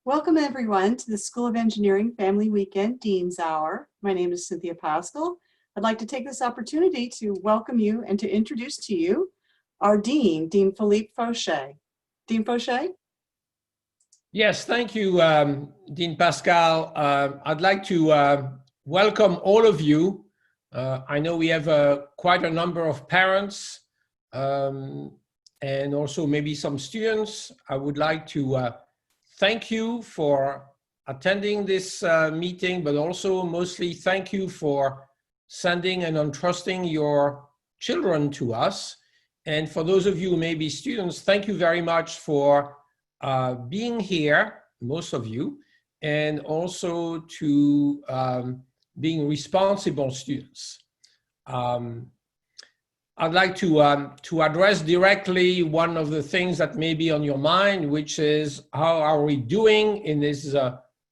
Welcome everyone to the School of Engineering Family Weekend Dean's Hour. My name is Cynthia Pascal. I'd like to take this opportunity to welcome you and to introduce to you our Dean, Dean Philippe Fauché. Dean Fauché? Yes, thank you, Dean Pascal. I'd like to welcome all of you. I know we have quite a number of parents and also maybe some students. I would like to thank you for attending this meeting, but also mostly thank you for sending and entrusting your children to us. And for those of you who may be students, thank you very much for being here, most of you, and also to being responsible students. I'd like to address directly one of the things that may be on your mind, which is how are we doing in this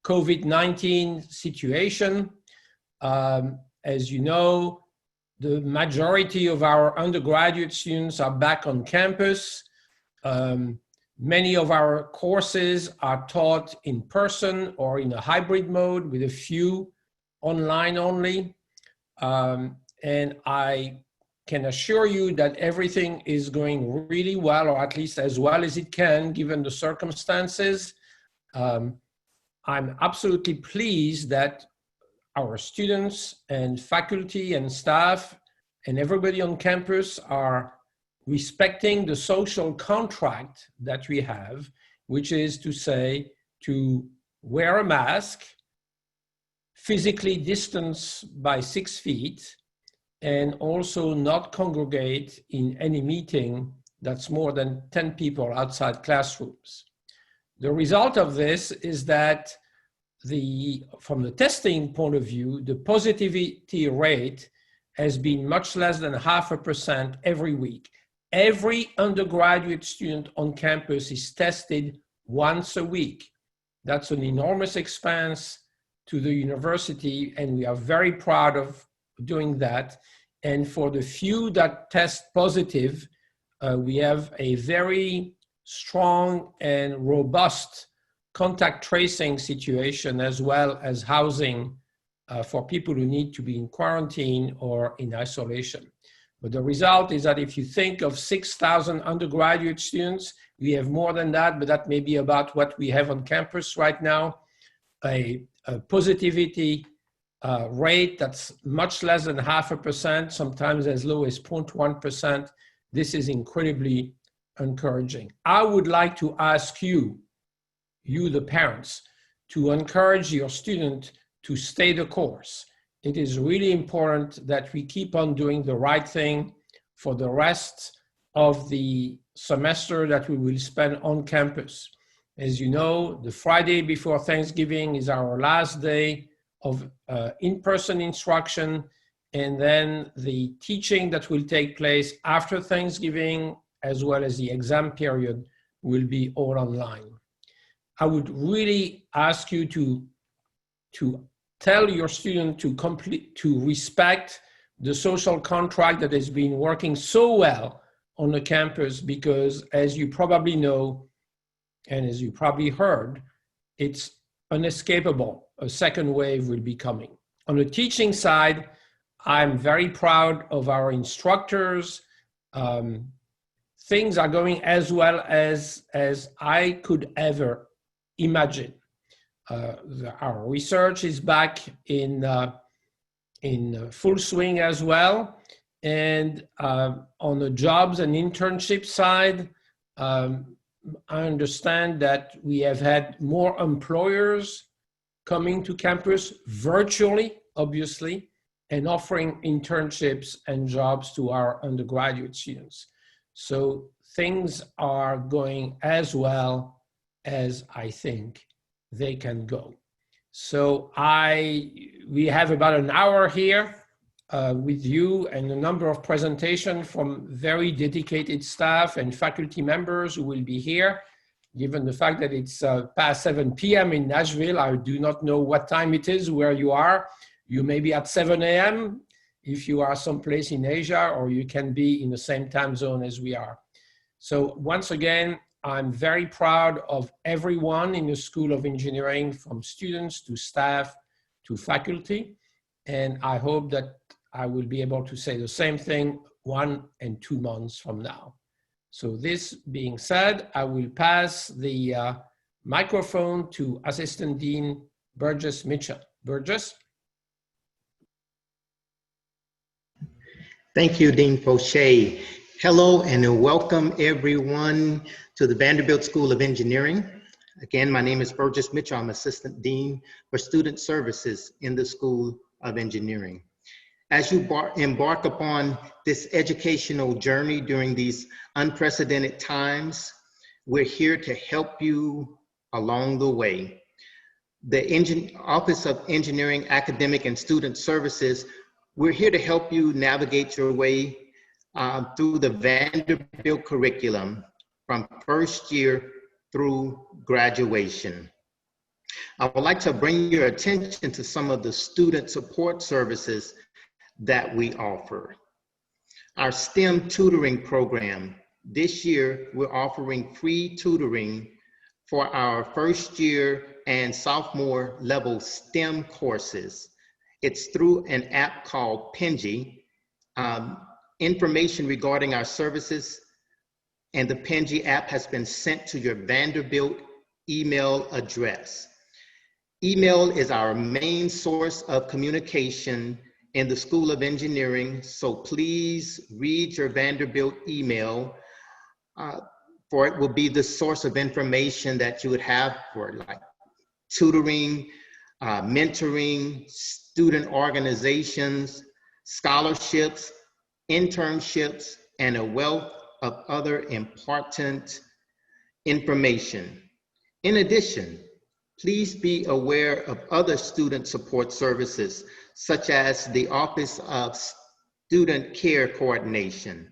COVID-19 situation? As you know, the majority of our undergraduate students are back on campus. Many of our courses are taught in person or in a hybrid mode with a few online only. And I can assure you that everything is going really well, or at least as well as it can, given the circumstances. I'm absolutely pleased that our students and faculty and staff and everybody on campus are respecting the social contract that we have, which is to say to wear a mask, physically distance by 6 feet, and also not congregate in any meeting that's more than 10 people outside classrooms. The result of this is that from the testing point of view, the positivity rate has been much less than 0.5% every week. Every undergraduate student on campus is tested once a week. That's an enormous expense to the university, and we are very proud of doing that. And for the few that test positive, we have a very strong and robust contact tracing situation, as well as housing for people who need to be in quarantine or in isolation. But the result is that if you think of 6,000 undergraduate students, we have more than that, but that may be about what we have on campus right now, a positivity rate that's much less than 0.5%, sometimes as low as 0.1%. This is incredibly encouraging. I would like to ask you the parents, to encourage your student to stay the course. It is really important that we keep on doing the right thing for the rest of the semester that we will spend on campus. As you know, the Friday before Thanksgiving is our last day of in-person instruction, and then the teaching that will take place after Thanksgiving, as well as the exam period, will be all online. I would really ask you to tell your student to respect the social contract that has been working so well on the campus, because as you probably know, and as you probably heard, it's unescapable. A second wave will be coming. On the teaching side, I'm very proud of our instructors. Things are going as well as I could ever imagine. Our research is back in full swing as well. And on the jobs and internship side, I understand that we have had more employers coming to campus virtually, obviously, and offering internships and jobs to our undergraduate students. So things are going as well as I think they can go. So we have about an hour here with you and a number of presentations from very dedicated staff and faculty members who will be here. Given the fact that it's past 7 p.m. in Nashville, I do not know what time it is where you are. You may be at 7 a.m. if you are someplace in Asia, or you can be in the same time zone as we are. So once again, I'm very proud of everyone in the School of Engineering, from students to staff to faculty. And I hope that I will be able to say the same thing 1 and 2 months from now. So this being said, I will pass the microphone to Assistant Dean Burgess Mitchell. Burgess? Thank you, Dean Fauché. Hello and welcome everyone to the Vanderbilt School of Engineering. Again, my name is Burgess Mitchell. I'm Assistant Dean for Student Services in the School of Engineering. As you embark upon this educational journey during these unprecedented times, we're here to help you along the way. The Office of Engineering, Academic and Student Services, we're here to help you navigate your way through the Vanderbilt curriculum from first year through graduation. I would like to bring your attention to some of the student support services that we offer. Our STEM tutoring program. This year, we're offering free tutoring for our first year and sophomore level STEM courses. It's through an app called Penji. Information regarding our services and the Penji app has been sent to your Vanderbilt email address. Email is our main source of communication in the School of Engineering, so please read your Vanderbilt email, for it will be the source of information that you would have for like tutoring, mentoring, student organizations, scholarships, internships, and a wealth of other important information. In addition, please be aware of other student support services, such as the Office of Student Care Coordination,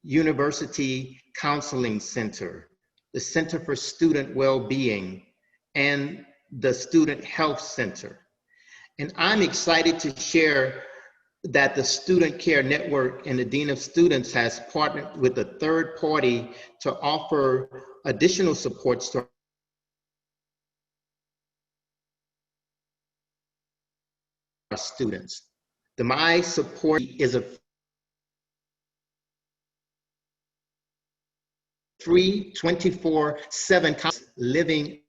University Counseling Center, the Center for Student Wellbeing, and the Student Health Center. And I'm excited to share that the Student Care Network and the Dean of Students has partnered with a third party to offer additional supports to our students. The My Support is a free 24/7 living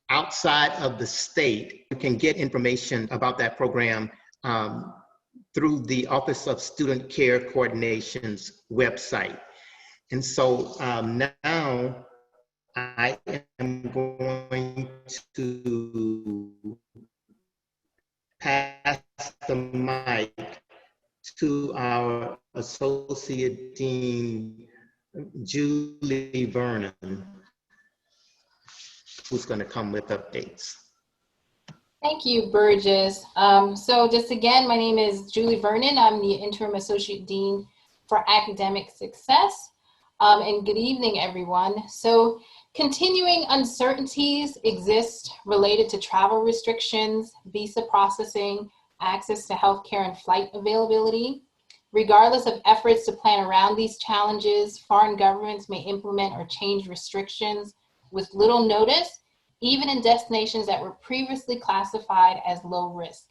outside of the state. You can get information about that program through the Office of Student Care Coordination's website. And so now I am going to pass the mic to our Associate Dean, Julie Vernon, who's going to come with updates. Thank you, Burgess. So just again, my name is Julie Vernon. I'm the Interim Associate Dean for Academic Success. And good evening, everyone. So continuing uncertainties exist related to travel restrictions, visa processing, access to healthcare and flight availability. Regardless of efforts to plan around these challenges, foreign governments may implement or change restrictions with little notice, even in destinations that were previously classified as low risk.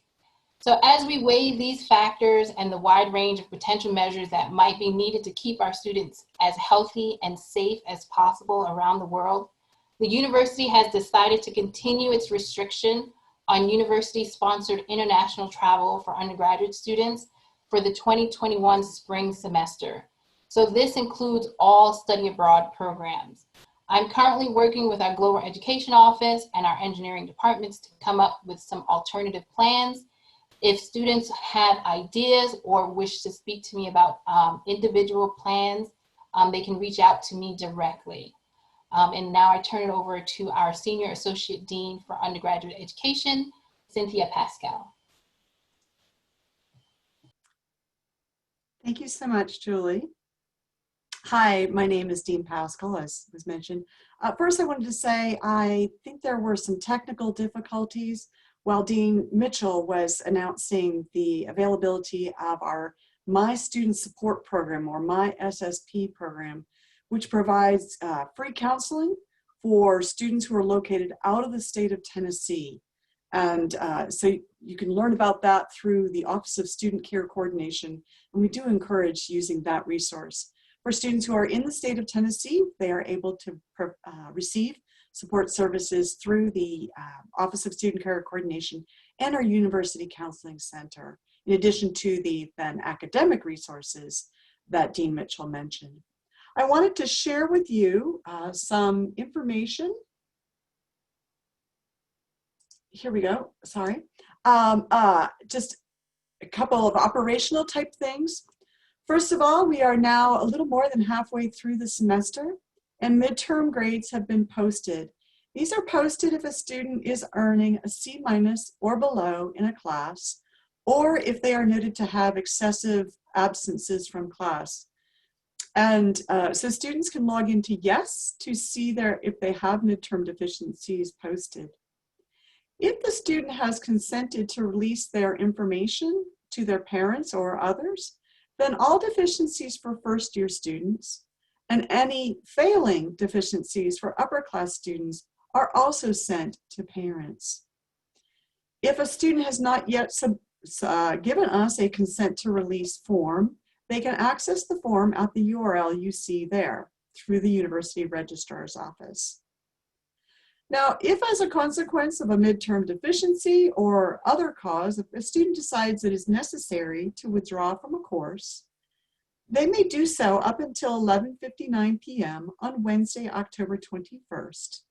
So as we weigh these factors and the wide range of potential measures that might be needed to keep our students as healthy and safe as possible around the world, the university has decided to continue its restriction on university-sponsored international travel for undergraduate students for the 2021 spring semester. So this includes all study abroad programs. I'm currently working with our Global Education Office and our engineering departments to come up with some alternative plans. If students have ideas or wish to speak to me about individual plans, they can reach out to me directly. And now I turn it over to our Senior Associate Dean for Undergraduate Education, Cynthia Pascal. Thank you so much, Julie. Hi, my name is Dean Pascal, as was mentioned. First, I wanted to say I think there were some technical difficulties while Dean Mitchell was announcing the availability of our My Student Support Program, or My SSP program, which provides free counseling for students who are located out of the state of Tennessee. And so you can learn about that through the Office of Student Care Coordination, and we do encourage using that resource. For students who are in the state of Tennessee, they are able to receive support services through the Office of Student Care Coordination and our University Counseling Center, in addition to the then academic resources that Dean Mitchell mentioned. I wanted to share with you some information. Here we go, sorry. Just a couple of operational type things. First of all, we are now a little more than halfway through the semester, and midterm grades have been posted. These are posted if a student is earning a C- or below in a class, or if they are noted to have excessive absences from class. And so students can log into YES to see if they have midterm deficiencies posted. If the student has consented to release their information to their parents or others, then all deficiencies for first-year students and any failing deficiencies for upper class students are also sent to parents. If a student has not yet given us a consent to release form, they can access the form at the URL you see there through the University Registrar's Office. Now, if as a consequence of a midterm deficiency or other cause, if a student decides it is necessary to withdraw from a course, they may do so up until 11:59 p.m. on Wednesday, October 21st.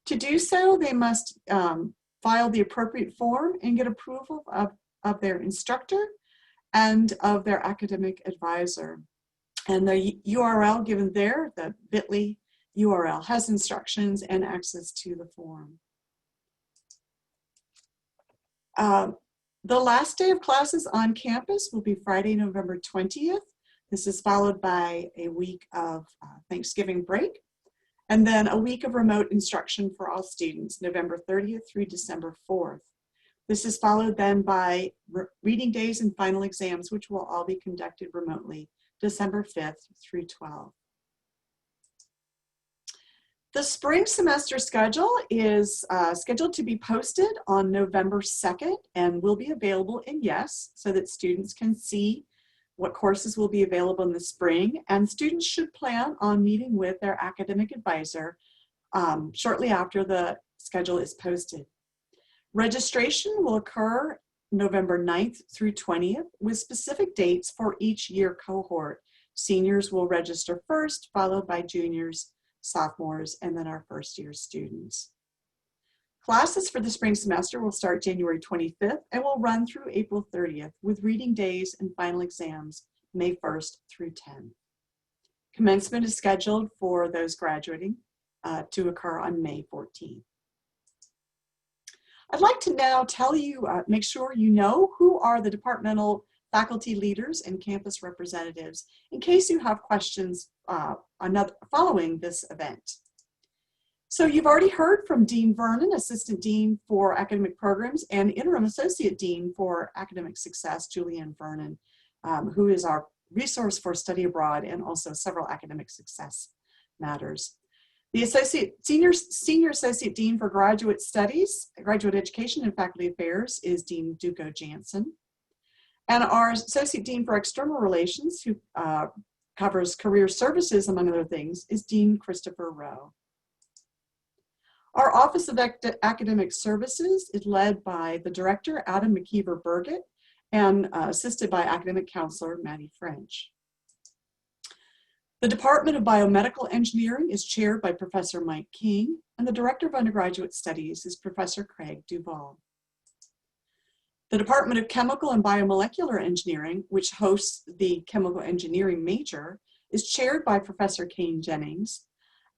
To do so, they must file the appropriate form and get approval of their instructor and of their academic advisor. And the URL given there, the bit.ly URL, has instructions and access to the form. The last day of classes on campus will be Friday, November 20th. This is followed by a week of Thanksgiving break, and then a week of remote instruction for all students, November 30th through December 4th. This is followed then by reading days and final exams, which will all be conducted remotely, December 5th through 12th. The spring semester schedule is scheduled to be posted on November 2nd and will be available in YES so that students can see what courses will be available in the spring, and students should plan on meeting with their academic advisor shortly after the schedule is posted. Registration will occur November 9th through 20th with specific dates for each year cohort. Seniors will register first, followed by juniors, sophomores, and then our first year students. Classes for the spring semester will start January 25th and will run through April 30th with reading days and final exams May 1st through 10th. Commencement is scheduled for those graduating to occur on May 14th. I'd like to now tell you, make sure you know who are the departmental faculty leaders and campus representatives in case you have questions following this event. So you've already heard from Dean Vernon, Assistant Dean for Academic Programs, and Interim Associate Dean for Academic Success, Julianne Vernon, who is our resource for study abroad and also several academic success matters. The Senior Associate Dean for Graduate Studies, Graduate Education and Faculty Affairs is Dean Duco Jansen. And our Associate Dean for External Relations, who covers career services, among other things, is Dean Christopher Rowe. Our Office of Academic Services is led by the Director, Adam McKeever-Burgett, and assisted by Academic Counselor, Maddie French. The Department of Biomedical Engineering is chaired by Professor Mike King, and the Director of Undergraduate Studies is Professor Craig Duval. The Department of Chemical and Biomolecular Engineering, which hosts the Chemical Engineering major, is chaired by Professor Kane Jennings,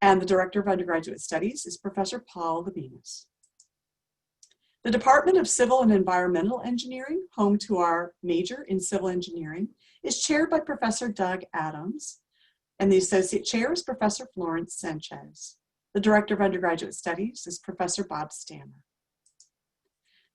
and the Director of Undergraduate Studies is Professor Paul Levinas. The Department of Civil and Environmental Engineering, home to our major in civil engineering, is chaired by Professor Doug Adams, and the Associate Chair is Professor Florence Sanchez. The Director of Undergraduate Studies is Professor Bob Stammer.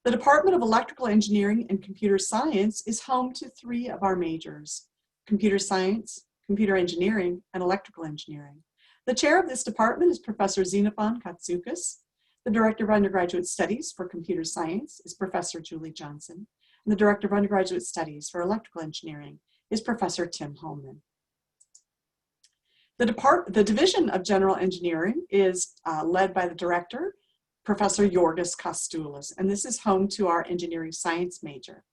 The Department of Electrical Engineering and Computer Science is home to 3 of our majors: computer science, computer engineering, and electrical engineering. The chair of this department is Professor Xenophon Katsoukas. The Director of Undergraduate Studies for Computer Science is Professor Julie Johnson. And the Director of Undergraduate Studies for Electrical Engineering is Professor Tim Holman. The Division of General Engineering is led by the Director, Professor Yorgos Kostoulis, and this is home to our engineering science major.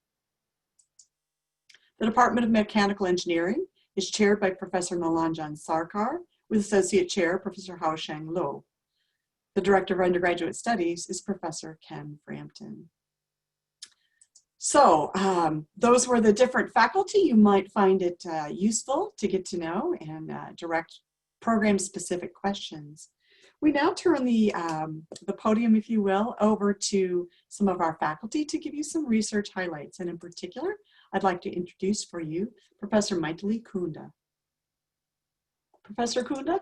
The Department of Mechanical Engineering is chaired by Professor Nilanjan Sarkar, with Associate Chair Professor Haosheng Luo. The Director of Undergraduate Studies is Professor Ken Frampton. So those were the different faculty. You might find it useful to get to know and direct program-specific questions. We now turn the podium, if you will, over to some of our faculty to give you some research highlights. And in particular, I'd like to introduce for you Professor Maithili Kunda. Professor Kunda?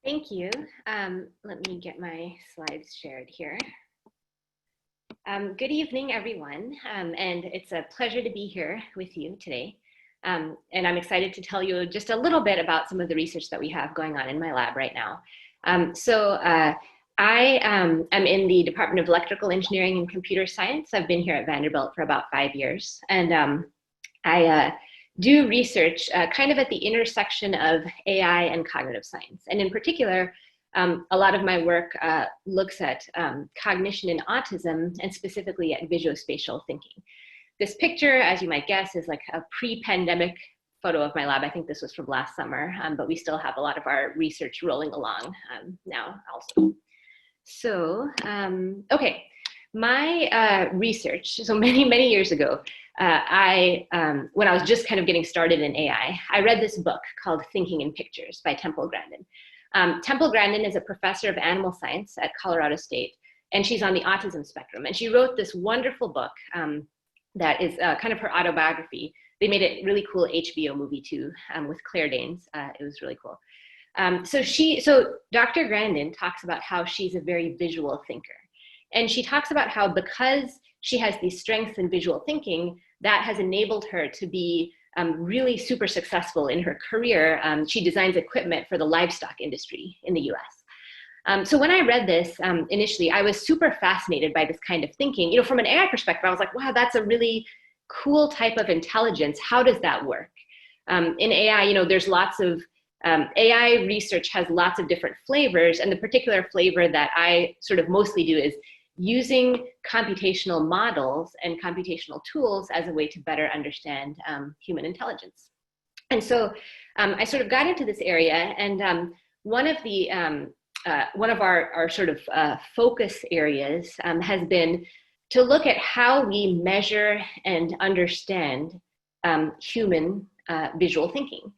Thank you. Let me get my slides shared here. Good evening, everyone. And it's a pleasure to be here with you today. And I'm excited to tell you just a little bit about some of the research that we have going on in my lab right now. I am in the Department of Electrical Engineering and Computer Science. I've been here at Vanderbilt for about 5 years. And I do research kind of at the intersection of AI and cognitive science. And in particular, a lot of my work looks at cognition in autism, and specifically at visuospatial thinking. This picture, as you might guess, is like a pre-pandemic photo of my lab. I think this was from last summer, but we still have a lot of our research rolling along now also. So, okay, my research, so many years ago, when I was just kind of getting started in AI, I read this book called Thinking in Pictures by Temple Grandin. Temple Grandin is a professor of animal science at Colorado State, and she's on the autism spectrum. And she wrote this wonderful book that is kind of her autobiography. They made a really cool HBO movie too, with Claire Danes. It was really cool. So Dr. Grandin talks about how she's a very visual thinker. And she talks about how because she has these strengths in visual thinking, that has enabled her to be really super successful in her career. She designs equipment for the livestock industry in the US. So when I read this initially, I was super fascinated by this kind of thinking. You know, from an AI perspective, I was like, wow, that's a really cool type of intelligence. How does that work? In AI, you know, there's lots of, AI research has lots of different flavors, and the particular flavor that I sort of mostly do is using computational models and computational tools as a way to better understand human intelligence. And so I sort of got into this area, and one of our sort of focus areas has been to look at how we measure and understand human visual thinking.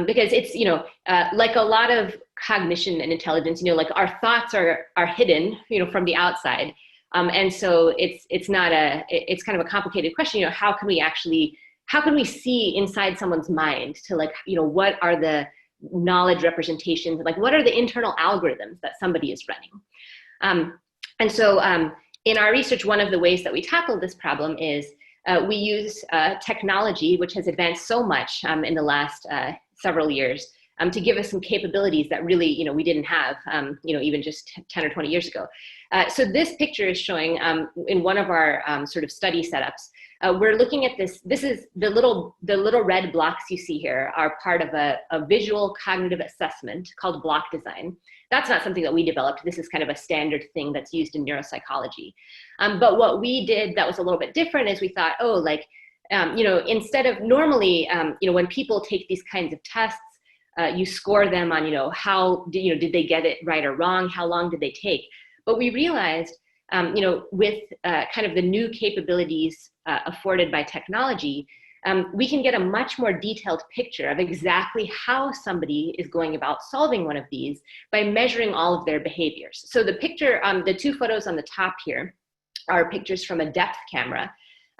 Because it's, you know, like a lot of cognition and intelligence, you know, like our thoughts are hidden, you know, from the outside. And so it's kind of a complicated question, you know, how can we see inside someone's mind to, like, you know, what are the knowledge representations, like what are the internal algorithms that somebody is running? And so in our research, one of the ways that we tackle this problem is we use technology, which has advanced so much in the last several years, to give us some capabilities that really, you know, we didn't have, you know, even just 10 or 20 years ago. So this picture is showing in one of our sort of study setups, we're looking at this. This is the little red blocks you see here are part of a visual cognitive assessment called block design. That's not something that we developed. This is kind of a standard thing that's used in neuropsychology. But what we did that was a little bit different is we thought, oh, like, you know, instead of normally, you know, when people take these kinds of tests, you score them on, you know, how, you know, did they get it right or wrong? How long did they take? But we realized, you know, with kind of the new capabilities afforded by technology, we can get a much more detailed picture of exactly how somebody is going about solving one of these by measuring all of their behaviors. So the picture, the two photos on the top here are pictures from a depth camera.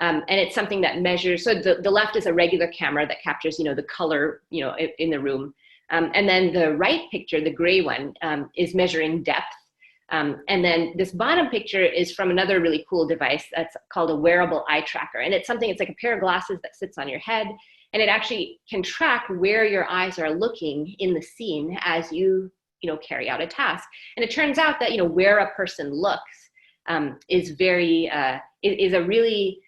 And it's something that measures, so the left is a regular camera that captures, you know, the color, you know, in the room. And then the right picture, the gray one, is measuring depth. And then this bottom picture is from another really cool device that's called a wearable eye tracker. And it's like a pair of glasses that sits on your head, and it actually can track where your eyes are looking in the scene as you carry out a task. And it turns out that, where a person looks is a really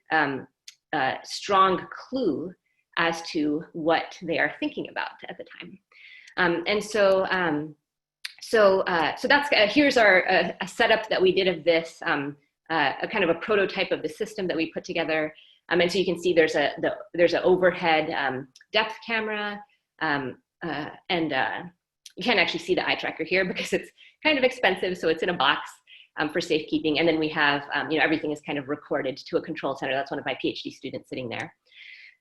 strong clue as to what they are thinking about at the time. So that's here's a setup that we did of this, a kind of a prototype of the system that we put together. And so you can see there's an overhead depth camera, and you can't actually see the eye tracker here because it's kind of expensive, so it's in a box for safekeeping. And then we have, everything is kind of recorded to a control center. That's one of my PhD students sitting there.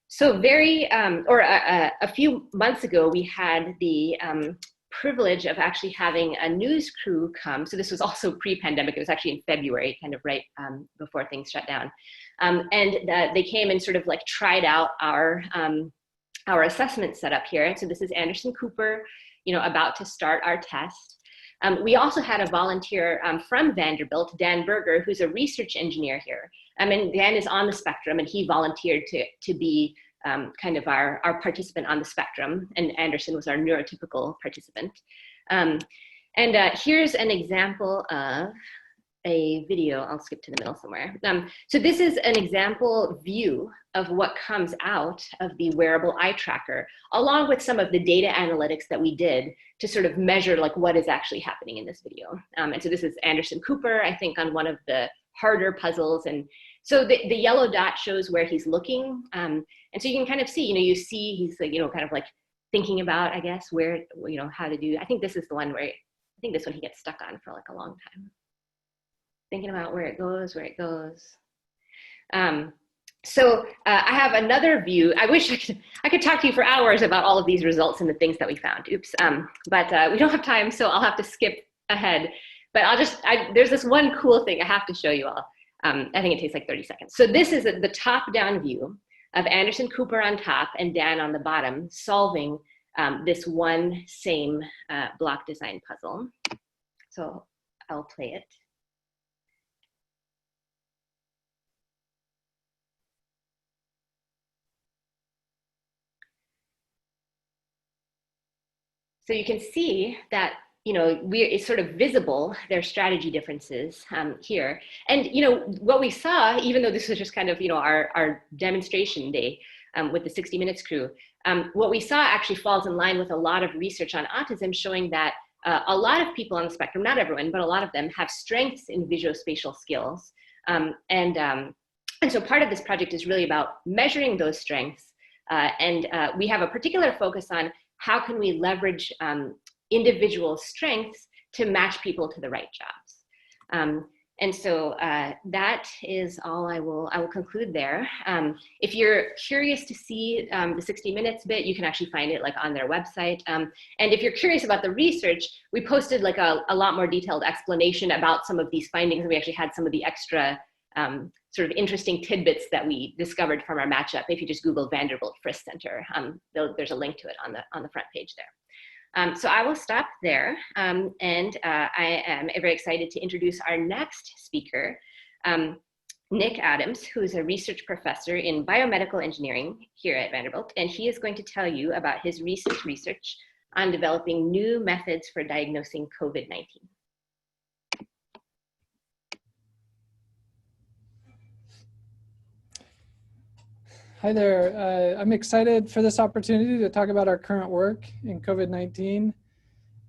So a few months ago, we had the privilege of actually having a news crew come. So this was also pre-pandemic. It was actually in February, kind of right before things shut down. And they came and sort of like tried out our assessment setup here. And so this is Anderson Cooper, about to start our test. We also had a volunteer from Vanderbilt, Dan Berger, who's a research engineer here. And Dan is on the spectrum, and he volunteered to be kind of our participant on the spectrum, and Anderson was our neurotypical participant. Here's an example of a video. I'll skip to the middle somewhere. So this is an example view of what comes out of the wearable eye tracker, along with some of the data analytics that we did to sort of measure like what is actually happening in this video. And so this is Anderson Cooper, I think, on one of the harder puzzles. And so the yellow dot shows where he's looking. And so you can kind of see, he's like, kind of like thinking about, I guess, where, how to do. I think this is the one where, he gets stuck on for like a long time. Thinking about where it goes. So I have another view. I wish I could talk to you for hours about all of these results and the things that we found. Oops. But we don't have time, so I'll have to skip ahead. But there's this one cool thing I have to show you all. I think it takes like 30 seconds. So this is the top-down view of Anderson Cooper on top and Dan on the bottom, solving this one same block design puzzle. So I'll play it. So you can see that, it's sort of visible, their strategy differences here. And, what we saw, even though this was just kind of, our demonstration day with the 60 Minutes crew, what we saw actually falls in line with a lot of research on autism showing that a lot of people on the spectrum, not everyone, but a lot of them have strengths in visuospatial skills. And so part of this project is really about measuring those strengths. And we have a particular focus on how can we leverage individual strengths to match people to the right jobs. And so that is all I will conclude there. If you're curious to see the 60 Minutes bit, you can actually find it like on their website. And if you're curious about the research, we posted like a lot more detailed explanation about some of these findings. And we actually had some of the extra sort of interesting tidbits that we discovered from our matchup. If you just Google Vanderbilt Frisk Center, there's a link to it on the front page there. So I will stop there, and I am very excited to introduce our next speaker, Nick Adams, who is a research professor in biomedical engineering here at Vanderbilt, and he is going to tell you about his recent research on developing new methods for diagnosing COVID-19. Hi there. I'm excited for this opportunity to talk about our current work in COVID-19.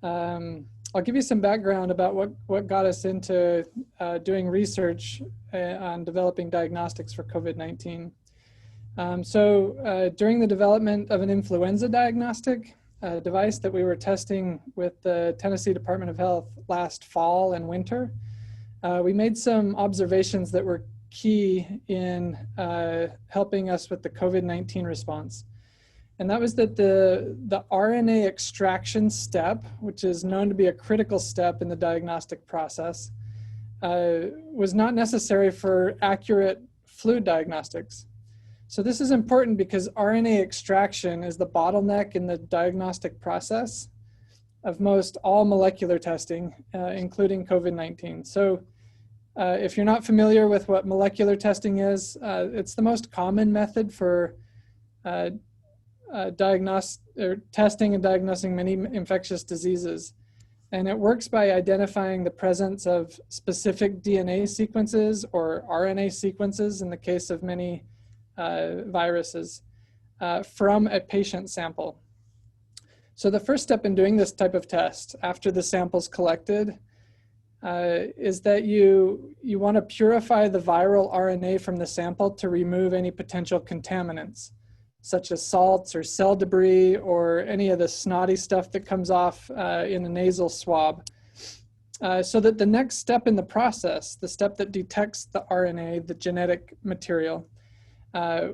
I'll give you some background about what got us into doing research on developing diagnostics for COVID-19. During the development of an influenza diagnostic device that we were testing with the Tennessee Department of Health last fall and winter, we made some observations that were key in helping us with the COVID-19 response. And that was that the RNA extraction step, which is known to be a critical step in the diagnostic process, was not necessary for accurate flu diagnostics. So this is important because RNA extraction is the bottleneck in the diagnostic process. of most all molecular testing, including COVID-19. So if you're not familiar with what molecular testing is, it's the most common method for testing and diagnosing many infectious diseases. And it works by identifying the presence of specific DNA sequences or RNA sequences in the case of many viruses from a patient sample. So the first step in doing this type of test after the sample's collected is that you want to purify the viral RNA from the sample to remove any potential contaminants, such as salts or cell debris or any of the snotty stuff that comes off in a nasal swab. So that the next step in the process, the step that detects the RNA, the genetic material,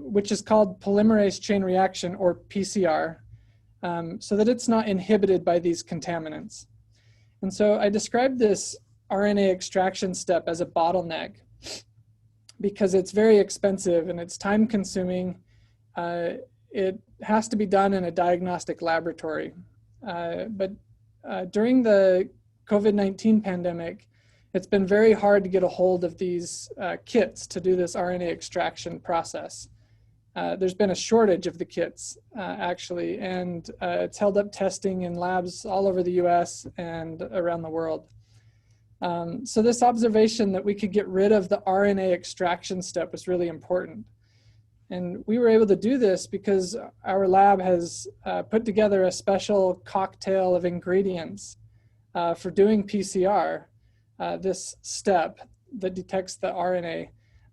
which is called polymerase chain reaction or PCR, so that it's not inhibited by these contaminants. And so I described this RNA extraction step as a bottleneck because it's very expensive and it's time consuming. It has to be done in a diagnostic laboratory. But during the COVID-19 pandemic, it's been very hard to get a hold of these kits to do this RNA extraction process. There's been a shortage of the kits, actually, and it's held up testing in labs all over the US and around the world. So this observation that we could get rid of the RNA extraction step was really important. And we were able to do this because our lab has put together a special cocktail of ingredients for doing PCR, this step that detects the RNA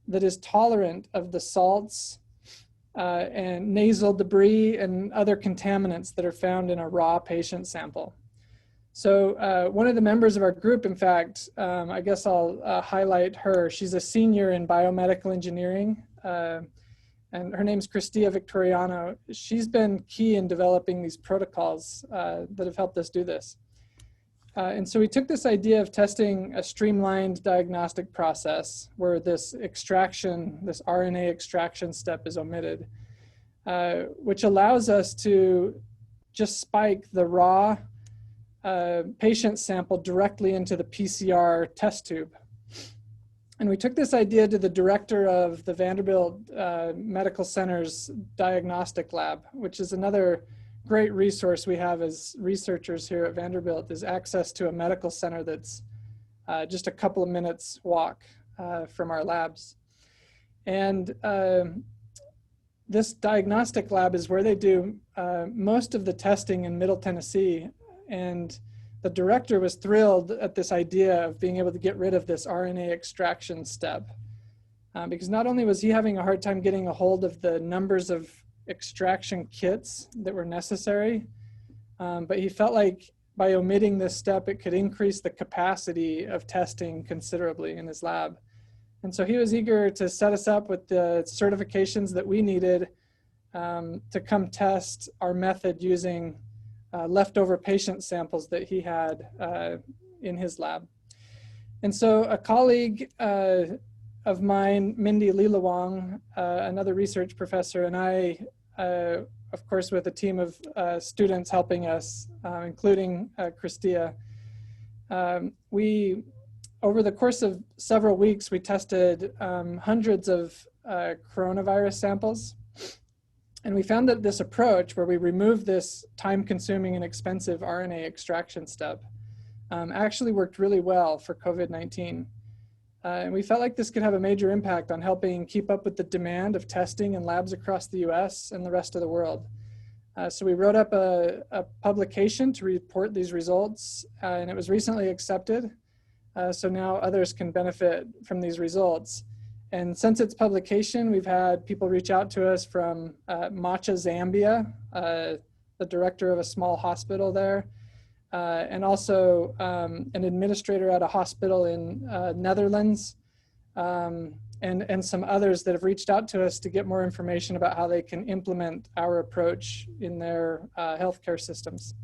that is tolerant of the salts and nasal debris and other contaminants that are found in a raw patient sample. So one of the members of our group, in fact, I guess I'll highlight her. She's a senior in biomedical engineering, and her name's Cristia Victoriano. She's been key in developing these protocols that have helped us do this. And so we took this idea of testing a streamlined diagnostic process where this extraction, this RNA extraction step is omitted, which allows us to just spike the raw patient sample directly into the PCR test tube. And we took this idea to the director of the Vanderbilt Medical Center's diagnostic lab, which is another great resource we have as researchers here at Vanderbilt, is access to a medical center that's just a couple of minutes walk from our labs. And this diagnostic lab is where they do most of the testing in Middle Tennessee. And the director was thrilled at this idea of being able to get rid of this RNA extraction step because not only was he having a hard time getting a hold of the numbers of extraction kits that were necessary, but he felt like by omitting this step, it could increase the capacity of testing considerably in his lab. And so he was eager to set us up with the certifications that we needed to come test our method using leftover patient samples that he had in his lab. And so a colleague of mine, Mindy Lilawong, another research professor, and I, of course, with a team of students helping us, including Cristia, over the course of several weeks, we tested hundreds of coronavirus samples. And we found that this approach, where we remove this time-consuming and expensive RNA extraction step, actually worked really well for COVID-19. And we felt like this could have a major impact on helping keep up with the demand of testing in labs across the US and the rest of the world. So we wrote up a publication to report these results, and it was recently accepted. So now others can benefit from these results. And since its publication, we've had people reach out to us from Macha, Zambia, the director of a small hospital there, and also an administrator at a hospital in Netherlands, and some others that have reached out to us to get more information about how they can implement our approach in their healthcare systems.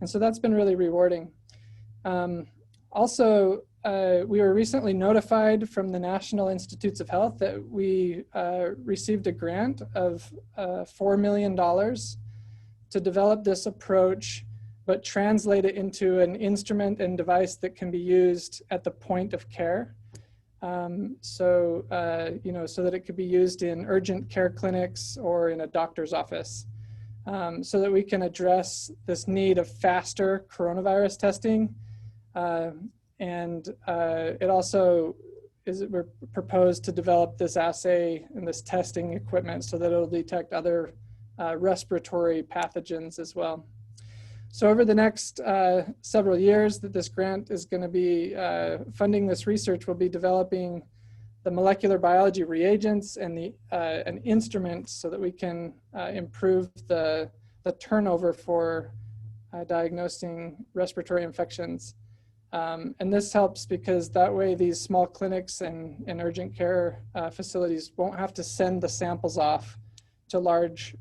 And so that's been really rewarding. Also, we were recently notified from the National Institutes of Health that we received a grant of $4 million to develop this approach but translate it into an instrument and device that can be used at the point of care. So that it could be used in urgent care clinics or in a doctor's office, so that we can address this need of faster coronavirus testing. It also we're proposed to develop this assay and this testing equipment so that it'll detect other respiratory pathogens as well. So over the next several years that this grant is going to be funding this research, we'll be developing the molecular biology reagents and an instrument so that we can improve the turnover for diagnosing respiratory infections. And this helps because that way these small clinics and urgent care facilities won't have to send the samples off to large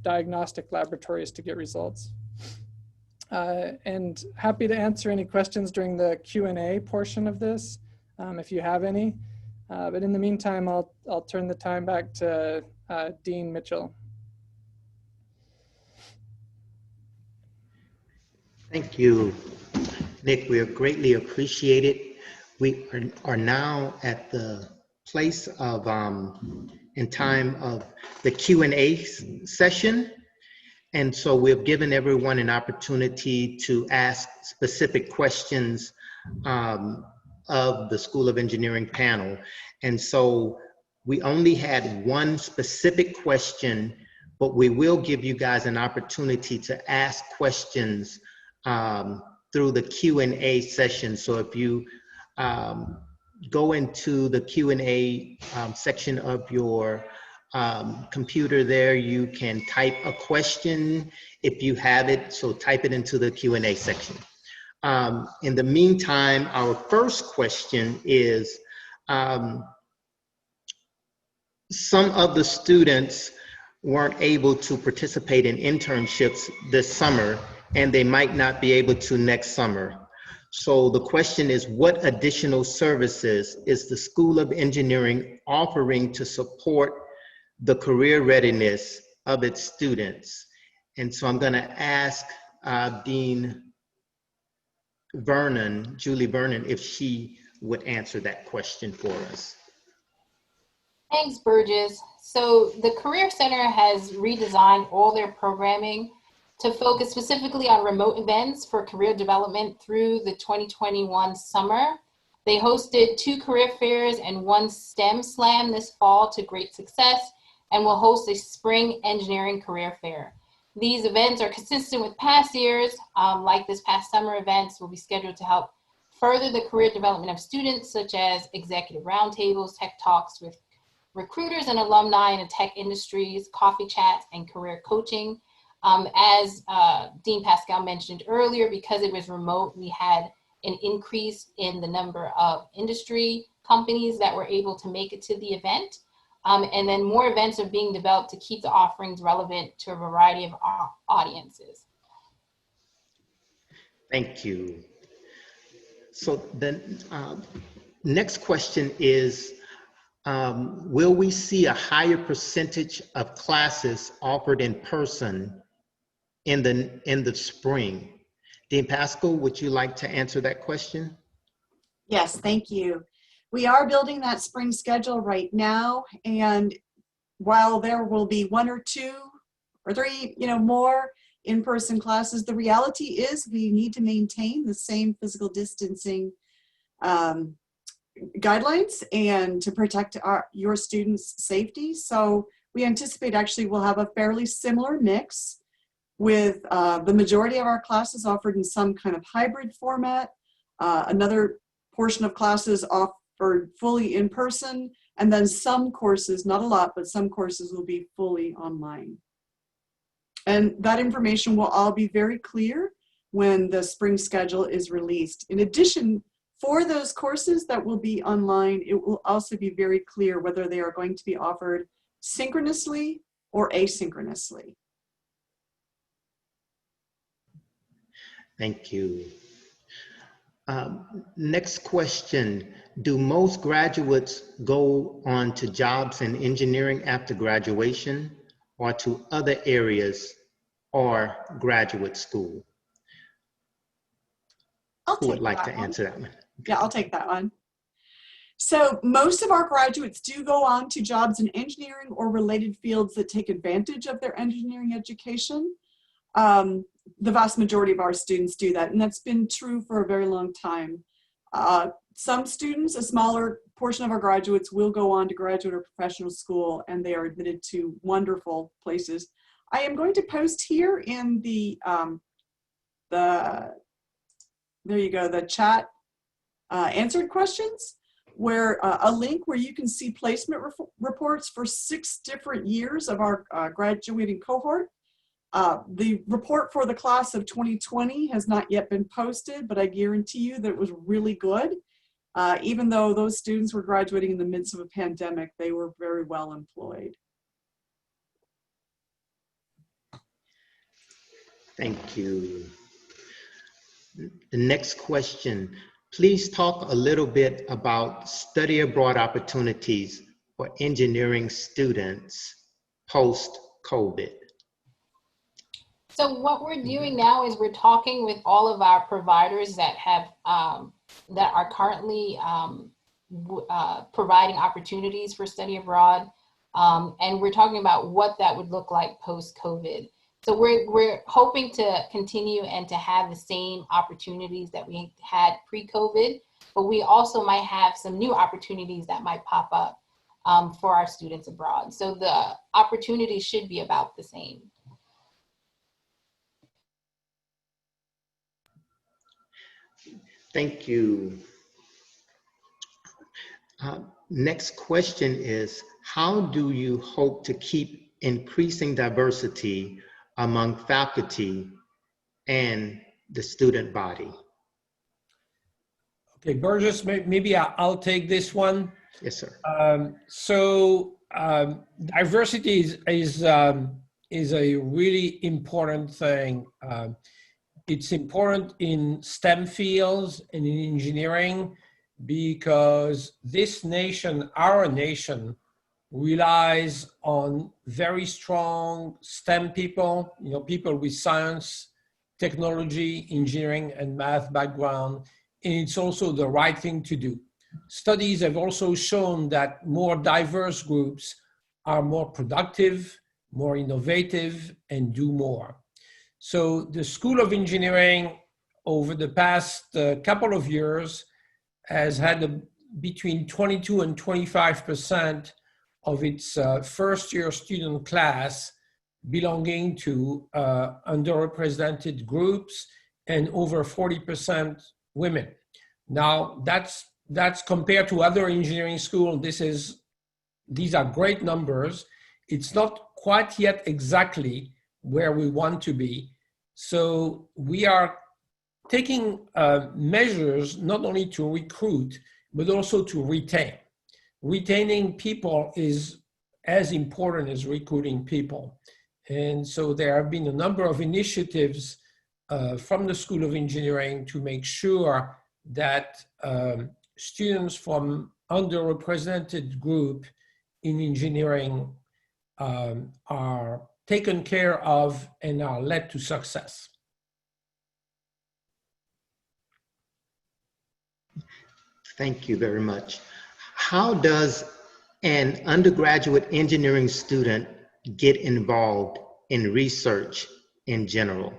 diagnostic laboratories to get results. And happy to answer any questions during the Q&A portion of this, if you have any. But in the meantime, I'll turn the time back to Dean Mitchell. Thank you, Nick. We greatly appreciate it. We are now at the place of in time of the Q&A session. And so we've given everyone an opportunity to ask specific questions of the School of Engineering panel. And so we only had one specific question, but we will give you guys an opportunity to ask questions through the Q&A session. So if you go into the Q&A section of your computer there, you can type a question if you have it, so type it into the Q&A section. In the meantime, our first question is, some of the students weren't able to participate in internships this summer, and they might not be able to next summer. So the question is, what additional services is the School of Engineering offering to support the career readiness of its students? And so I'm going to ask Dean Vernon, Julie Vernon, if she would answer that question for us. Thanks, Burgess. So the Career Center has redesigned all their programming to focus specifically on remote events for career development through the 2021 summer. They hosted 2 career fairs and 1 STEM slam this fall to great success, and will host a spring engineering career fair. These events are consistent with past years, like this past summer events will be scheduled to help further the career development of students, such as executive roundtables, tech talks with recruiters and alumni in the tech industries, coffee chats, and career coaching. As Dean Pascal mentioned earlier, because it was remote, we had an increase in the number of industry companies that were able to make it to the event. And then more events are being developed to keep the offerings relevant to a variety of audiences. Thank you. So then next question is, will we see a higher percentage of classes offered in person in the spring? Dean Pascal, would you like to answer that question? Yes, thank you. We are building that spring schedule right now, and while there will be 1 or 2 or 3, more in-person classes, the reality is we need to maintain the same physical distancing guidelines and to protect your students' safety. So we anticipate actually we'll have a fairly similar mix with the majority of our classes offered in some kind of hybrid format, another portion of classes offered fully in person, and then some courses, not a lot, but some courses will be fully online. And that information will all be very clear when the spring schedule is released. In addition, for those courses that will be online, it will also be very clear whether they are going to be offered synchronously or asynchronously. Thank you. Next question. Do most graduates go on to jobs in engineering after graduation, or to other areas or graduate school? I'll Who would take like that to one. answer that one? Yeah, I'll take that one. So most of our graduates do go on to jobs in engineering or related fields that take advantage of their engineering education. The vast majority of our students do that, and that's been true for a very long time. Some students, a smaller portion of our graduates, will go on to graduate or professional school, and they are admitted to wonderful places. I am going to post here in the there you go, the chat answered questions, where a link where you can see placement reports for 6 different years of our graduating cohort. The report for the class of 2020 has not yet been posted, but I guarantee you that it was really good. Even though those students were graduating in the midst of a pandemic, they were very well employed. Thank you. The next question, please talk a little bit about study abroad opportunities for engineering students post-COVID. So what we're doing now is we're talking with all of our providers that have that are currently providing opportunities for study abroad, and we're talking about what that would look like post-COVID. So we're hoping to continue and to have the same opportunities that we had pre-COVID, but we also might have some new opportunities that might pop up for our students abroad. So the opportunities should be about the same. Thank you. Next question is, how do you hope to keep increasing diversity among faculty and the student body? Okay, Burgess, maybe I'll take this one. Yes, sir. Diversity is a really important thing. It's important in STEM fields and in engineering because this nation, our nation, relies on very strong STEM people, people with science, technology, engineering, and math background, and it's also the right thing to do. Studies have also shown that more diverse groups are more productive, more innovative, and do more. So the School of Engineering over the past couple of years has had between 22 and 25% of its first-year student class belonging to underrepresented groups and over 40% women. Now, that's compared to other engineering schools. These are great numbers. It's not quite yet exactly where we want to be. So we are taking measures not only to recruit, but also to retain. Retaining people is as important as recruiting people. And so there have been a number of initiatives from the School of Engineering to make sure that students from underrepresented group in engineering are taken care of and are led to success. Thank you very much. How does an undergraduate engineering student get involved in research in general?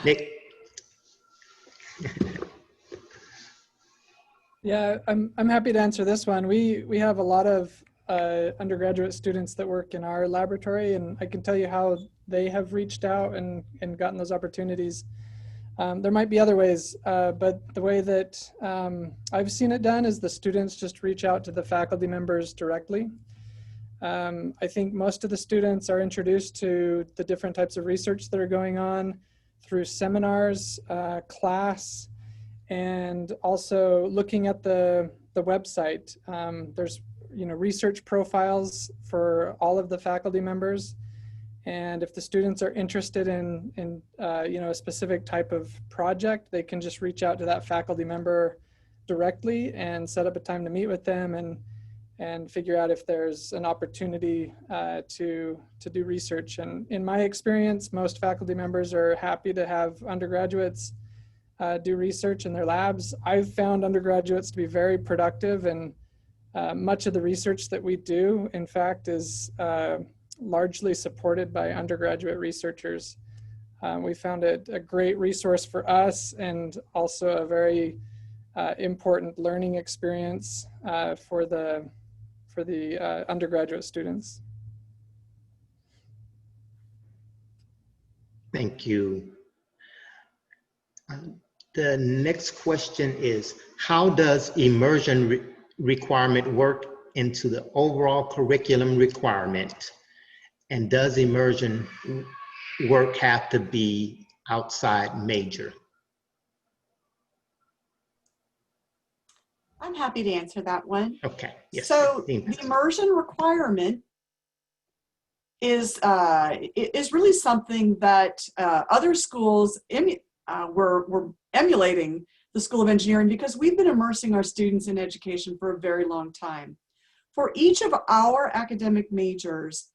Nick? Yeah, I'm happy to answer this one. We have a lot of undergraduate students that work in our laboratory, and I can tell you how they have reached out and gotten those opportunities. There might be other ways, but the way that I've seen it done is the students just reach out to the faculty members directly. I think most of the students are introduced to the different types of research that are going on through seminars, class, and also looking at the website. There's research profiles for all of the faculty members. And if the students are interested in a specific type of project, they can just reach out to that faculty member directly and set up a time to meet with them and figure out if there's an opportunity to do research. And in my experience, most faculty members are happy to have undergraduates do research in their labs. I've found undergraduates to be very productive, and much of the research that we do, in fact, is largely supported by undergraduate researchers. We found it a great resource for us, and also a very important learning experience for the undergraduate students. Thank you. The next question is, how does immersion requirement work into the overall curriculum requirement? And does immersion work have to be outside major? I'm happy to answer that one. Okay. Yes. So the immersion requirement is really something that other schools were emulating the School of Engineering, because we've been immersing our students in education for a very long time. For each of our academic majors,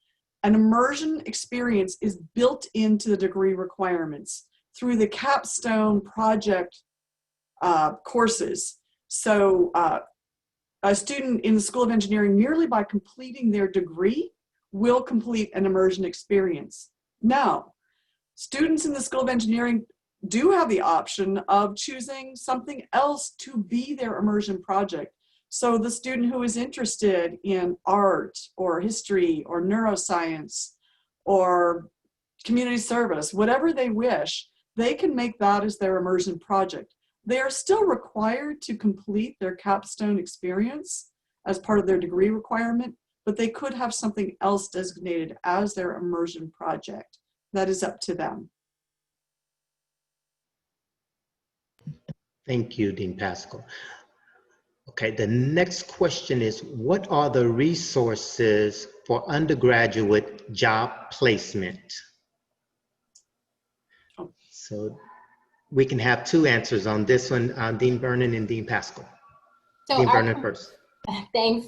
an immersion experience is built into the degree requirements through the capstone project courses. So a student in the School of Engineering, merely by completing their degree, will complete an immersion experience. Now, students in the School of Engineering do have the option of choosing something else to be their immersion project. So the student who is interested in art or history or neuroscience or community service, whatever they wish, they can make that as their immersion project. They are still required to complete their capstone experience as part of their degree requirement, but they could have something else designated as their immersion project. That is up to them. Thank you, Dean Pascal. Okay, the next question is, what are the resources for undergraduate job placement? So we can have two answers on this one, Dean Vernon and Dean Pascal. So Dean Vernon first. Thanks,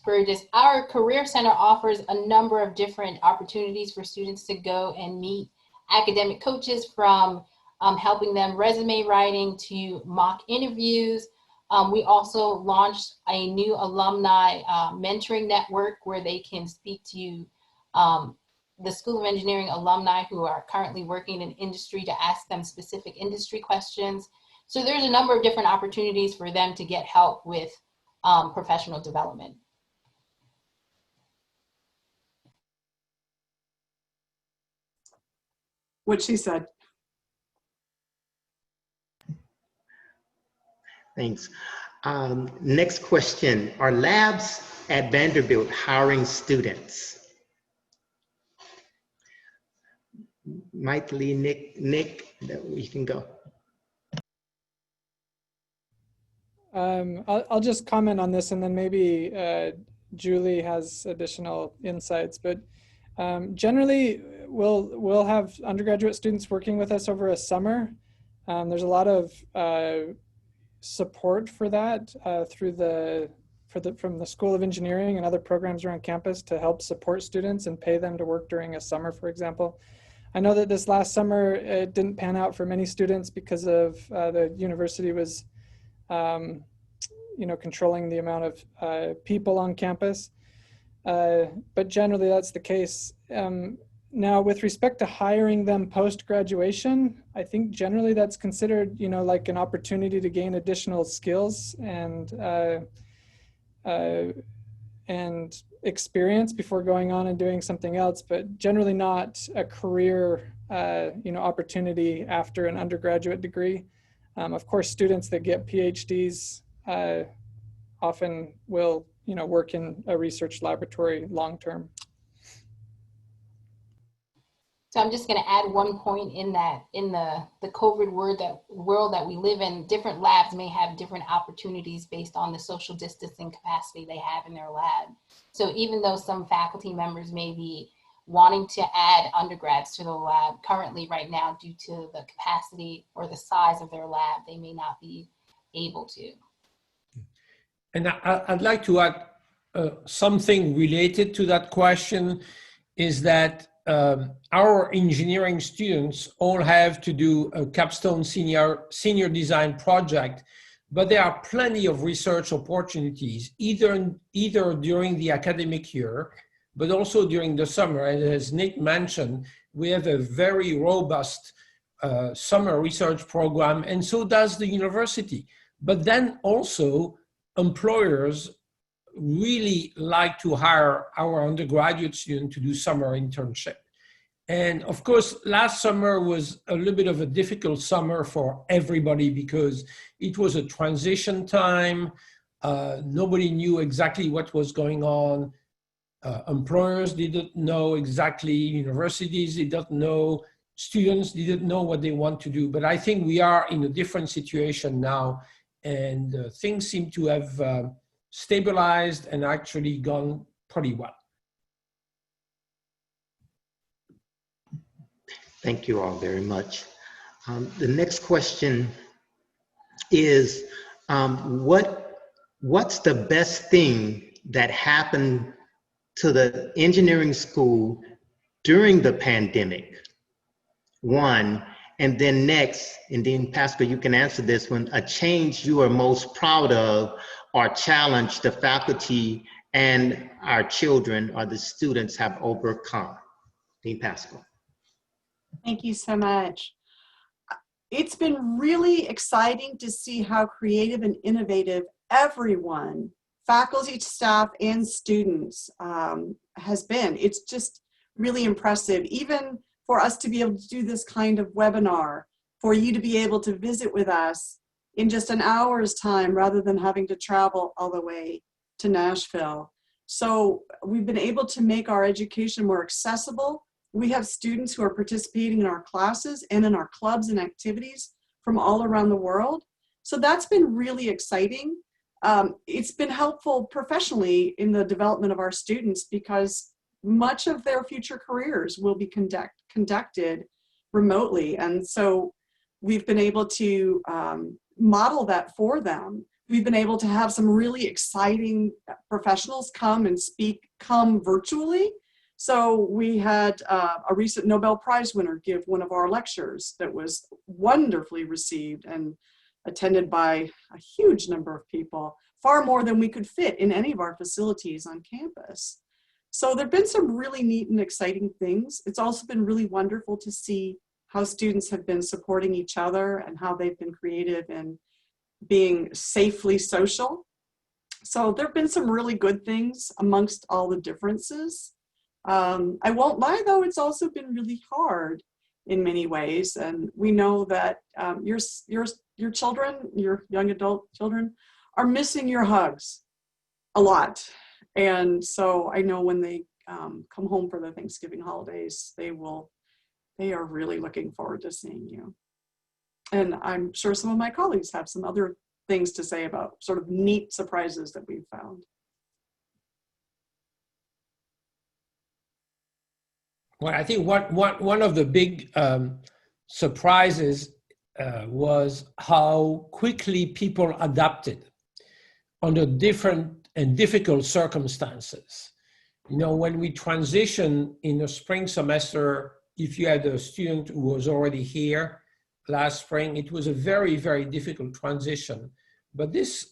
Burgess. Our Career Center offers a number of different opportunities for students to go and meet academic coaches, from helping them resume writing to mock interviews. We also launched a new alumni mentoring network where they can speak to the School of Engineering alumni who are currently working in industry to ask them specific industry questions. So there's a number of different opportunities for them to get help with professional development. What she said. Thanks. Next question, are labs at Vanderbilt hiring students? Mike, Lee, Nick, you can go. I'll just comment on this, and then maybe Julie has additional insights. But generally, we'll have undergraduate students working with us over a summer. There's a lot of support for that from the School of Engineering and other programs around campus to help support students and pay them to work during a summer, for example. I know that this last summer it didn't pan out for many students because of the university was controlling the amount of people on campus. But generally that's the case. Now, with respect to hiring them post-graduation, I think generally that's considered, like an opportunity to gain additional skills and experience before going on and doing something else, but generally not a career, opportunity after an undergraduate degree. Of course, students that get PhDs often will, work in a research laboratory long-term. So I'm just going to add one point in that in the COVID world that we live in, different labs may have different opportunities based on the social distancing capacity they have in their lab. So even though some faculty members may be wanting to add undergrads to the lab, currently right now, due to the capacity or the size of their lab, they may not be able to. And I'd like to add something related to that question is that our engineering students all have to do a capstone senior design project, but there are plenty of research opportunities, either during the academic year, but also during the summer. And as Nick mentioned, we have a very robust summer research program, and so does the university. But then also employers really like to hire our undergraduate students to do summer internship. And of course, last summer was a little bit of a difficult summer for everybody because it was a transition time. Nobody knew exactly what was going on. Employers didn't know exactly, universities didn't know, students didn't know what they want to do. But I think we are in a different situation now, and things seem to have stabilized and actually gone pretty well. Thank you all very much. The next question is, what's the best thing that happened to the engineering school during the pandemic? One, and then next, and then Pascal, you can answer this one, a change you are most proud of or challenge the faculty and our children or the students have overcome. Dean Pascal. Thank you so much. It's been really exciting to see how creative and innovative everyone, faculty, staff, and students has been. It's just really impressive. Even for us to be able to do this kind of webinar, for you to be able to visit with us in just an hour's time rather than having to travel all the way to Nashville. So we've been able to make our education more accessible. We have students who are participating in our classes and in our clubs and activities from all around the world. So that's been really exciting. It's been helpful professionally in the development of our students because much of their future careers will be conducted remotely. And so we've been able to model that for them. We've been able to have some really exciting professionals come and come virtually. So we had a recent Nobel Prize winner give one of our lectures that was wonderfully received and attended by a huge number of people, far more than we could fit in any of our facilities on campus. So there've been some really neat and exciting things. It's also been really wonderful to see how students have been supporting each other and how they've been creative and being safely social. So there've been some really good things amongst all the differences. I won't lie though, it's also been really hard in many ways. And we know that your children, your young adult children, are missing your hugs a lot. And so I know when they come home for the Thanksgiving holidays, they are really looking forward to seeing you. And I'm sure some of my colleagues have some other things to say about sort of neat surprises that we've found. Well, I think one of the big surprises was how quickly people adapted under different and difficult circumstances. You know, when we transition in the spring semester, if you had a student who was already here last spring, it was a very, very difficult transition. But this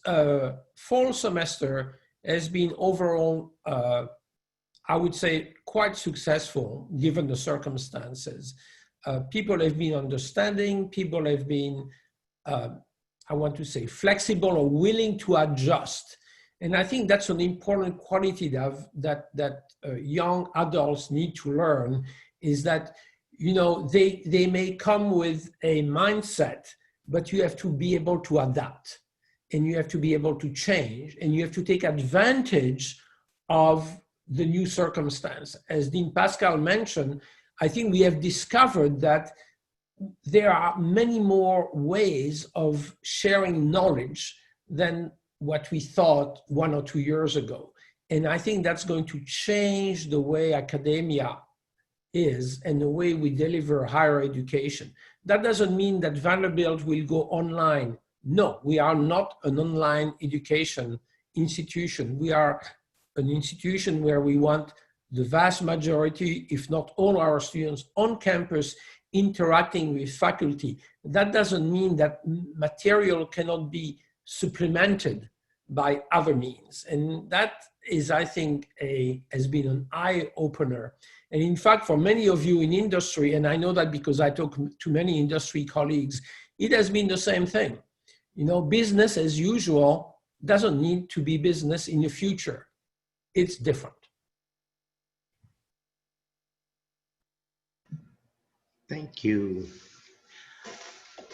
fall semester has been overall, I would say, quite successful given the circumstances. People have been understanding, people have been, I want to say, flexible or willing to adjust. And I think that's an important quality that young adults need to learn, is that, you know, they may come with a mindset, but you have to be able to adapt, and you have to be able to change, and you have to take advantage of the new circumstance. As Dean Pascal mentioned, I think we have discovered that there are many more ways of sharing knowledge than what we thought 1 or 2 years ago. And I think that's going to change the way academia is and the way we deliver higher education. That doesn't mean that Vanderbilt will go online. No, we are not an online education institution. We are an institution where we want the vast majority, if not all our students on campus interacting with faculty. That doesn't mean that material cannot be supplemented by other means. And that is, I think, has been an eye-opener. And in fact, for many of you in industry, and I know that because I talk to many industry colleagues, it has been the same thing. You know, business as usual doesn't need to be business in the future. It's different. Thank you.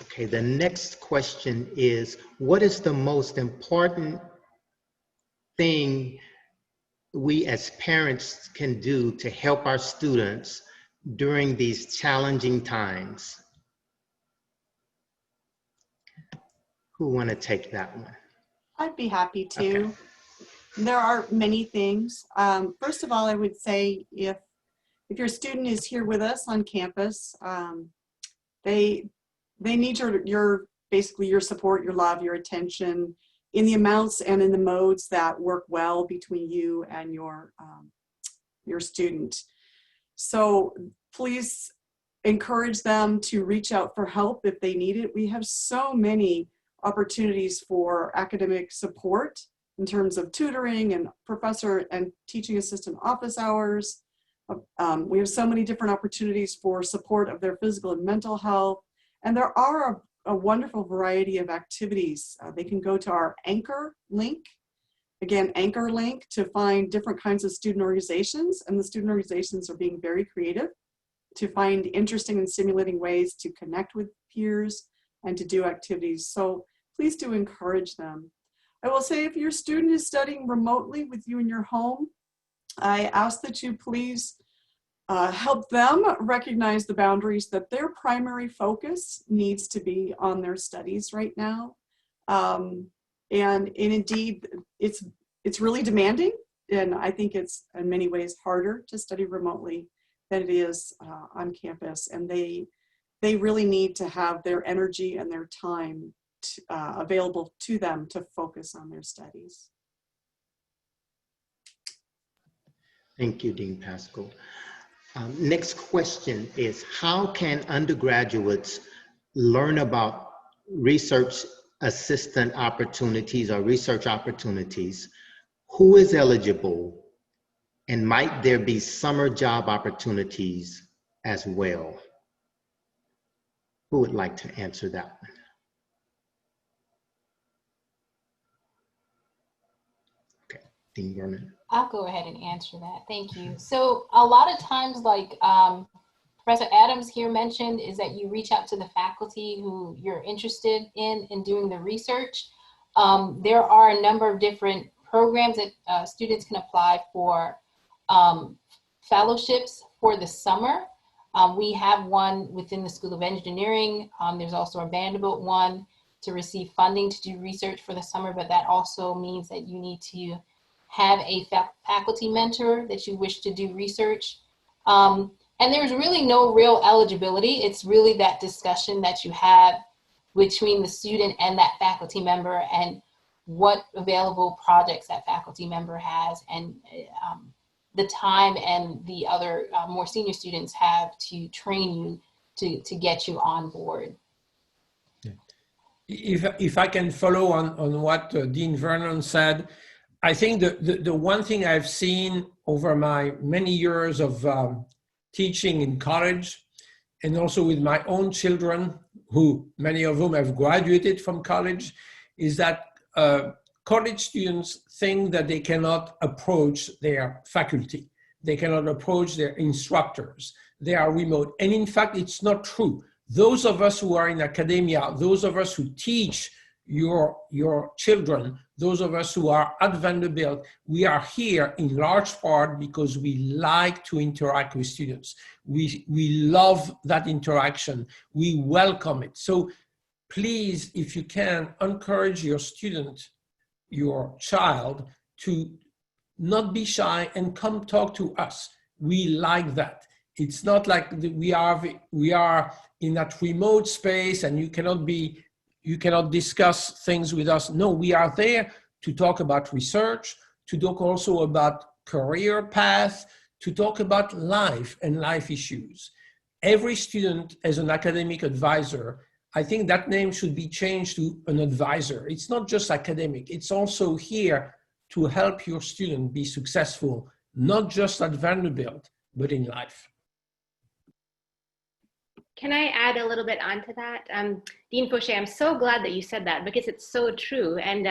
Okay, the next question is, what is the most important thing we as parents can do to help our students during these challenging times? Who want to take that one? I'd be happy to. Okay. There are many things. First of all, I would say if your student is here with us on campus, they need your basically your support, your love, your attention in the amounts and in the modes that work well between you and your student. So please encourage them to reach out for help if they need it. We have so many opportunities for academic support in terms of tutoring and professor and teaching assistant office hours. We have so many different opportunities for support of their physical and mental health. And there are a wonderful variety of activities. They can go to our Anchor link. Again, Anchor link to find different kinds of student organizations. And the student organizations are being very creative to find interesting and stimulating ways to connect with peers and to do activities. So please do encourage them. I will say if your student is studying remotely with you in your home, I ask that you please help them recognize the boundaries that their primary focus needs to be on their studies right now. And indeed, it's really demanding, and I think it's in many ways harder to study remotely than it is on campus. And they really need to have their energy and their time available to them to focus on their studies. Thank you, Dean Pascal. Next question is, how can undergraduates learn about research assistant opportunities or research opportunities? Who is eligible? And might there be summer job opportunities as well? Who would like to answer that one? Okay, Dean Vernon. I'll go ahead and answer that. Thank you. So a lot of times, like Professor Adams here mentioned, is that you reach out to the faculty who you're interested in doing the research. There are a number of different programs that students can apply for fellowships for the summer. We have one within the School of Engineering. There's also a Vanderbilt one to receive funding to do research for the summer, but that also means that you need to have a faculty mentor that you wish to do research. And there's really no real eligibility. It's really that discussion that you have between the student and that faculty member and what available projects that faculty member has and the time and the other more senior students have to train you to get you on board. If I can follow on what Dean Vernon said, I think the one thing I've seen over my many years of teaching in college and also with my own children, who many of whom have graduated from college, is that college students think that they cannot approach their faculty. They cannot approach their instructors. They are remote. And in fact, it's not true. Those of us who are in academia, those of us who teach your children, those of us who are at Vanderbilt, we are here in large part because we like to interact with students. We love that interaction. We welcome it. So please, if you can, encourage your student, your child, to not be shy and come talk to us. We like that. It's not like we are in that remote space and you cannot discuss things with us. No, we are there to talk about research, to talk also about career path, to talk about life and life issues. Every student as an academic advisor, I think that name should be changed to an advisor. It's not just academic, it's also here to help your student be successful, not just at Vanderbilt, but in life. Can I add a little bit onto that? Dean Fauché, I'm so glad that you said that because it's so true. And,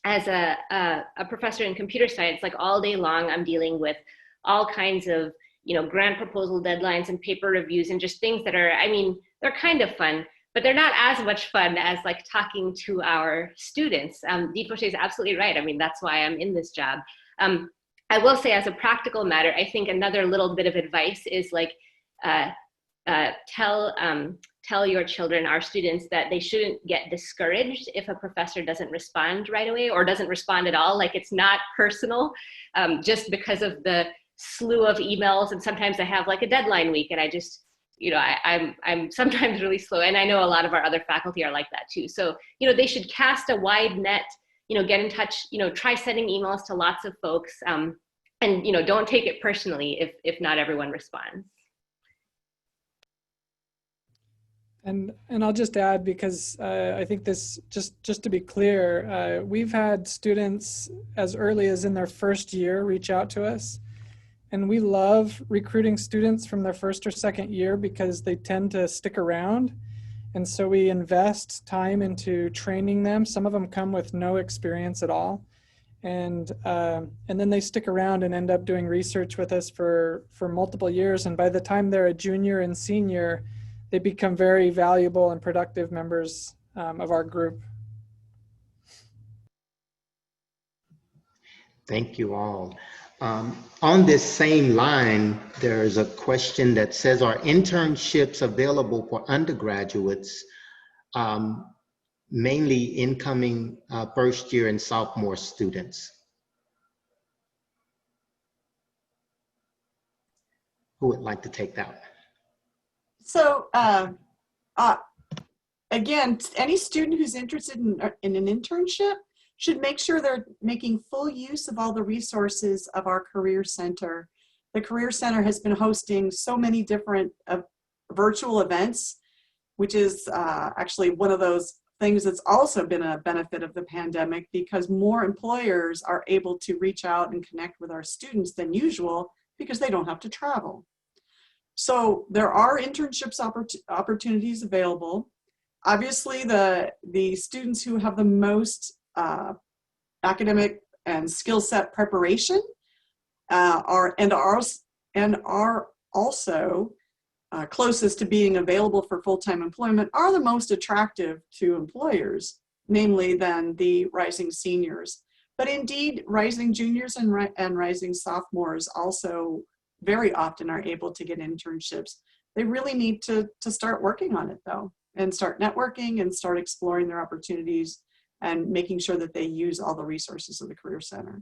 as a professor in computer science, like all day long, I'm dealing with all kinds of, grant proposal deadlines and paper reviews and just things that are, I mean, they're kind of fun, but they're not as much fun as like talking to our students. Dean Fauché is absolutely right. I mean, that's why I'm in this job. I will say as a practical matter, I think another little bit of advice is like, tell your children, our students, that they shouldn't get discouraged if a professor doesn't respond right away or doesn't respond at all. Like it's not personal, just because of the slew of emails. And sometimes I have like a deadline week and I just, I'm sometimes really slow. And I know a lot of our other faculty are like that too. So, they should cast a wide net, get in touch, try sending emails to lots of folks, and, don't take it personally if not everyone responds. And I'll just add, because I think this, just to be clear, we've had students as early as in their first year reach out to us. And we love recruiting students from their first or second year because they tend to stick around. And so we invest time into training them. Some of them come with no experience at all. And then they stick around and end up doing research with us for multiple years. And by the time they're a junior and senior, they become very valuable and productive members of our group. Thank you all. On this same line, there's a question that says, are internships available for undergraduates, mainly incoming first year and sophomore students? Who would like to take that? So again, any student who's interested in an internship should make sure they're making full use of all the resources of our Career Center. The Career Center has been hosting so many different virtual events, which is actually one of those things that's also been a benefit of the pandemic, because more employers are able to reach out and connect with our students than usual because they don't have to travel. So there are internships opportunities available. Obviously, the students who have the most academic and skill set preparation are also closest to being available for full-time employment are the most attractive to employers, namely then the rising seniors. But indeed, rising juniors and rising sophomores also very often are able to get internships. They really need to start working on it though, and start networking and start exploring their opportunities and making sure that they use all the resources of the Career Center.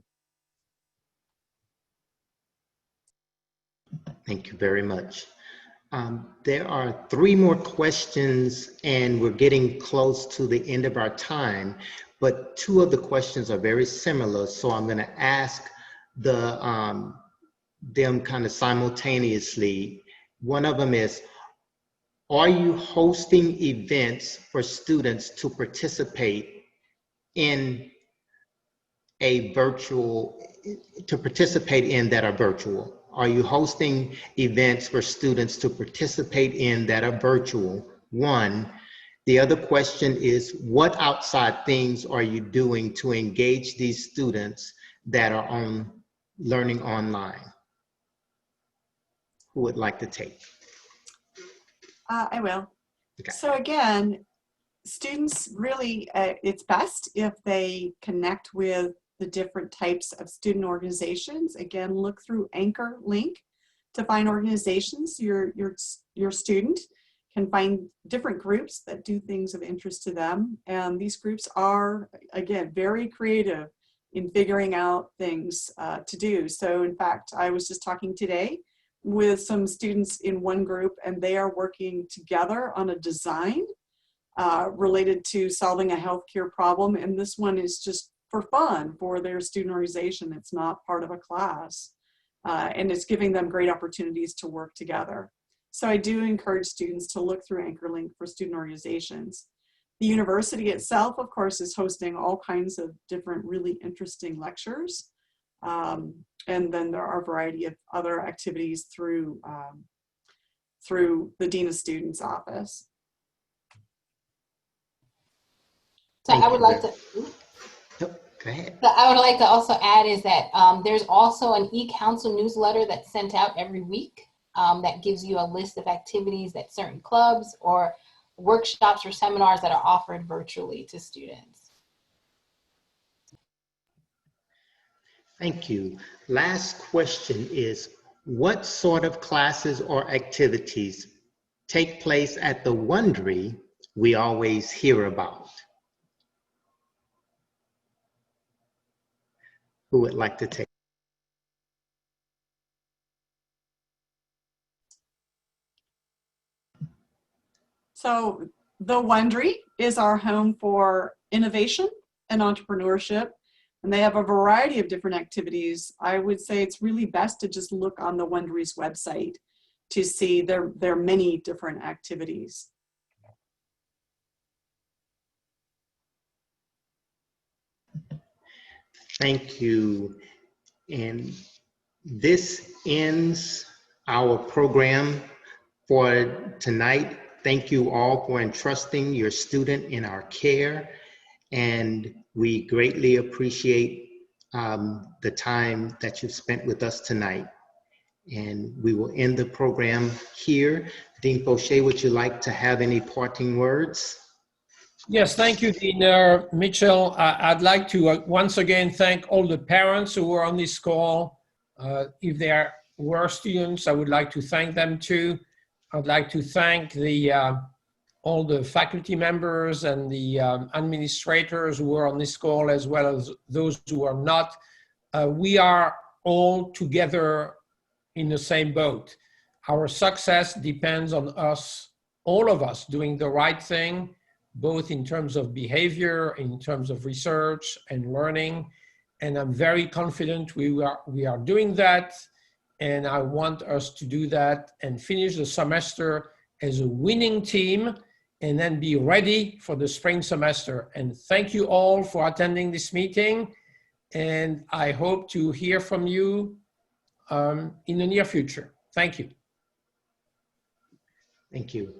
Thank you very much. There are 3 more questions and we're getting close to the end of our time, but 2 of the questions are very similar. So I'm going to ask them kind of simultaneously. One of them is, are you hosting events for students to participate in that are virtual? Are you hosting events for students to participate in that are virtual? 1. The other question is, what outside things are you doing to engage these students that are learning online? Who would like to take? I will. Okay. So again, students really, it's best if they connect with the different types of student organizations. Again, look through Anchor link to find organizations. Your student can find different groups that do things of interest to them. And these groups are, again, very creative in figuring out things to do. So in fact, I was just talking today with some students in one group, and they are working together on a design related to solving a healthcare problem. And this one is just for fun for their student organization. It's not part of a class, and it's giving them great opportunities to work together. So I do encourage students to look through AnchorLink for student organizations. The university itself, of course, is hosting all kinds of different really interesting lectures. And then there are a variety of other activities through the Dean of Students office. So I would like to. Go ahead. So I would like to also add is that there's also an e-council newsletter that's sent out every week that gives you a list of activities that certain clubs or workshops or seminars that are offered virtually to students. Thank you. Last question is, what sort of classes or activities take place at the Wondery we always hear about? Who would like to take? So the Wondery is our home for innovation and entrepreneurship, and they have a variety of different activities. I would say it's really best to just look on the Wondery's website to see their many different activities. Thank you. And this ends our program for tonight. Thank you all for entrusting your student in our care. And we greatly appreciate the time that you've spent with us tonight. And we will end the program here. Dean Fauché, would you like to have any parting words? Yes, thank you, Dean Mitchell. I'd like to once again thank all the parents who were on this call. If there were students, I would like to thank them too. I'd like to thank all the faculty members and the administrators who were on this call, as well as those who are not. We are all together in the same boat. Our success depends on us, all of us, doing the right thing, both in terms of behavior, in terms of research and learning. And I'm very confident we are doing that. And I want us to do that and finish the semester as a winning team and then be ready for the spring semester. And thank you all for attending this meeting. And I hope to hear from you in the near future. Thank you. Thank you.